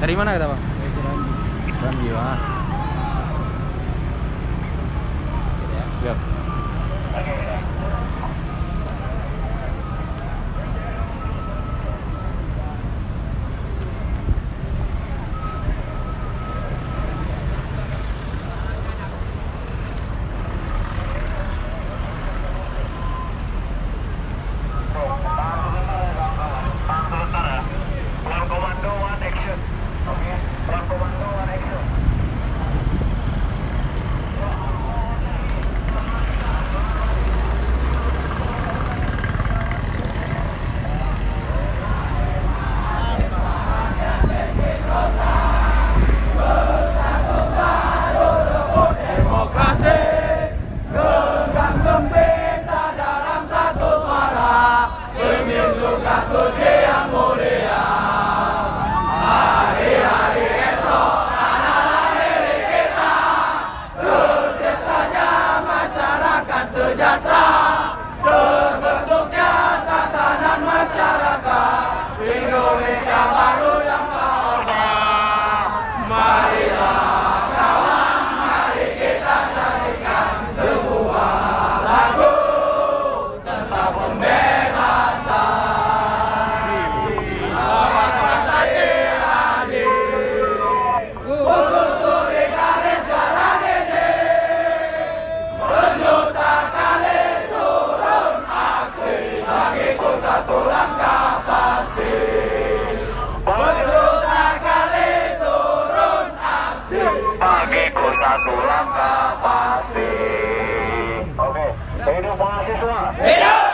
Dari mana kita, Pak? Rambi, Pak. Siap. Satu langkah pasti. Oke, hidup mahasiswa. Hidup!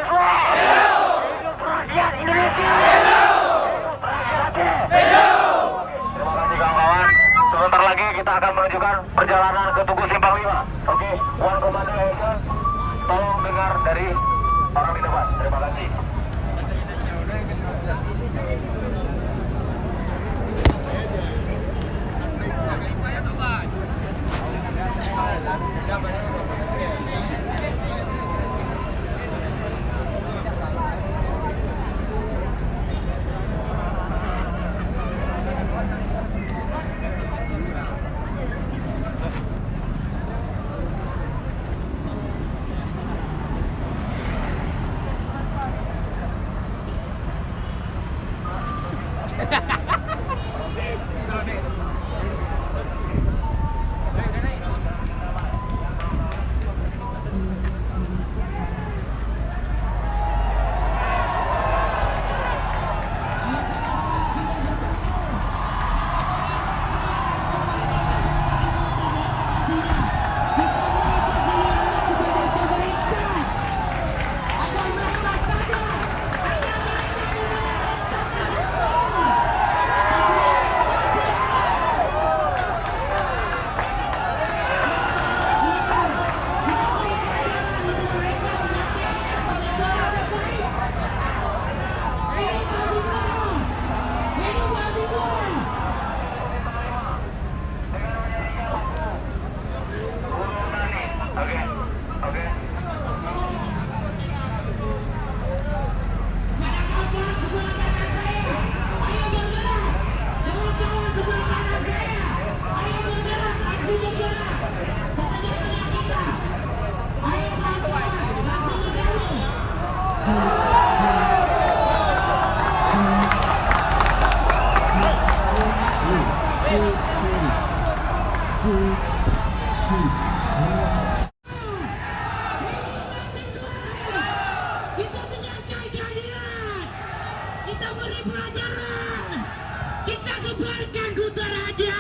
Mahasiswa. Hidup! Hidup rakyat Indonesia. Hidup! Hidup rakyat Aceh. Hidup! Terima kasih kawan-kawan. Sebentar lagi kita akan menunjukkan perjalanan ke Tugu Simpang 5. Oke, One Komando Action. Tolong dengar dari orang di depan. Terima kasih. Kita dengarkan kehadiran, kita beri pelajaran, kita kebarkan Kutaraja.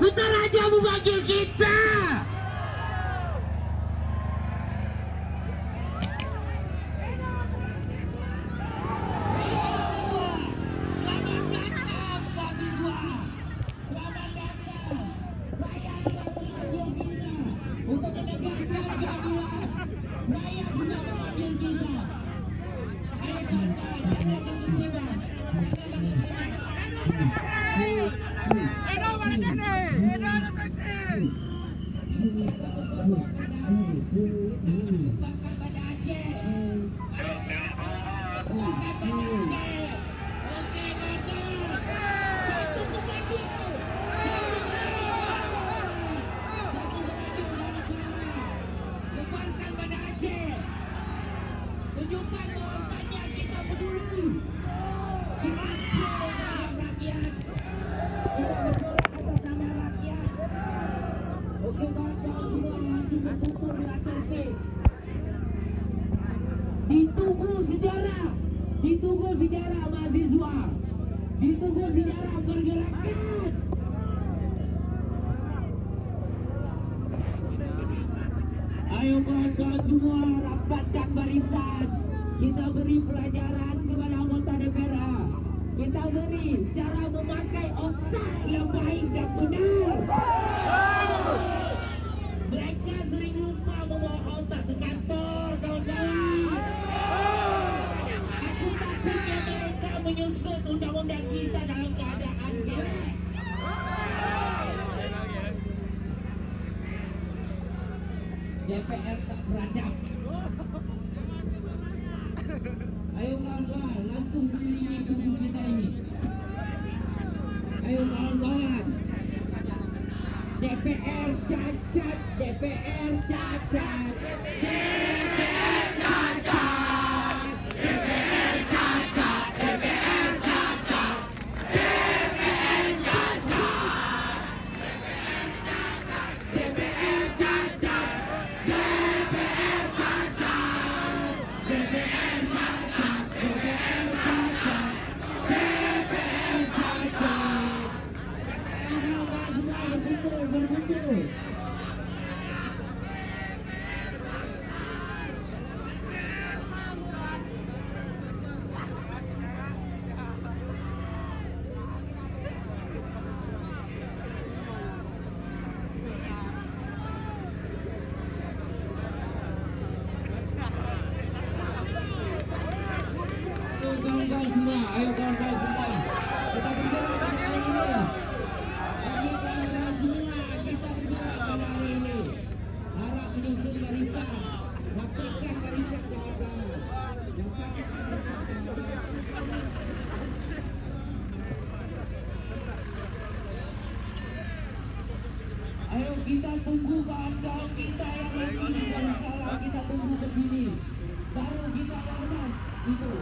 Kutaraja memanggil kita. Untuk menegakkan keadilan, rakyat sudah memanggil kita. Ayo kita pada ketertiban. Tunjukkan bahwasannya kita peduli. Kita berjuang rakyat. Kita berjuang atas nama rakyat. Oke kawan-kawan semua langsung berkumpul di atas stage. Ditunggu sejarah mahasiswa. Ditunggu sejarah pergerakan. Ayo kawan-kawan semua rapatkan barisan. Kita beri pelajaran kepada anggota DPR. Kita beri cara memakai otak yang baik dan benar. Mereka sering lupa membawa otak ke kantor, kawan-kawan. Aku takutnya mereka menyusun undang-undang kita dalam keadaan gelap. DPR tak beradab. Ayo kawan-kawan, langsung berdiri gedung kita ini. Ayo kawan-kawan. DPR cacat, DPR cacat, DPR cacat, DPR cacat, DPR cacat, DPR cacat, DPR cacat. Kawan-kawan semua, ayo kawan-kawan semua, kita bergerak pada hari ini. Ayo kawan-kawan semua, kita bergerak pada hari ini. Harap menyusun barisan, rapatkan barisan kawan-kawan. Ayo kita tunggu kawan-kawan kita yang lagi di salah, kita tunggu ke sini. Baru kita lawan itu.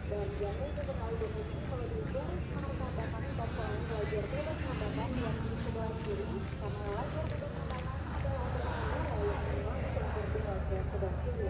Dan yang untuk berlalu definisi menuju garis penghambatan dan poin lajur bebas hambatan yang di sebelah kiri, karena lajur bebas hambatan adalah pengendara yang memiliki lajur dua yang sebelah kiri.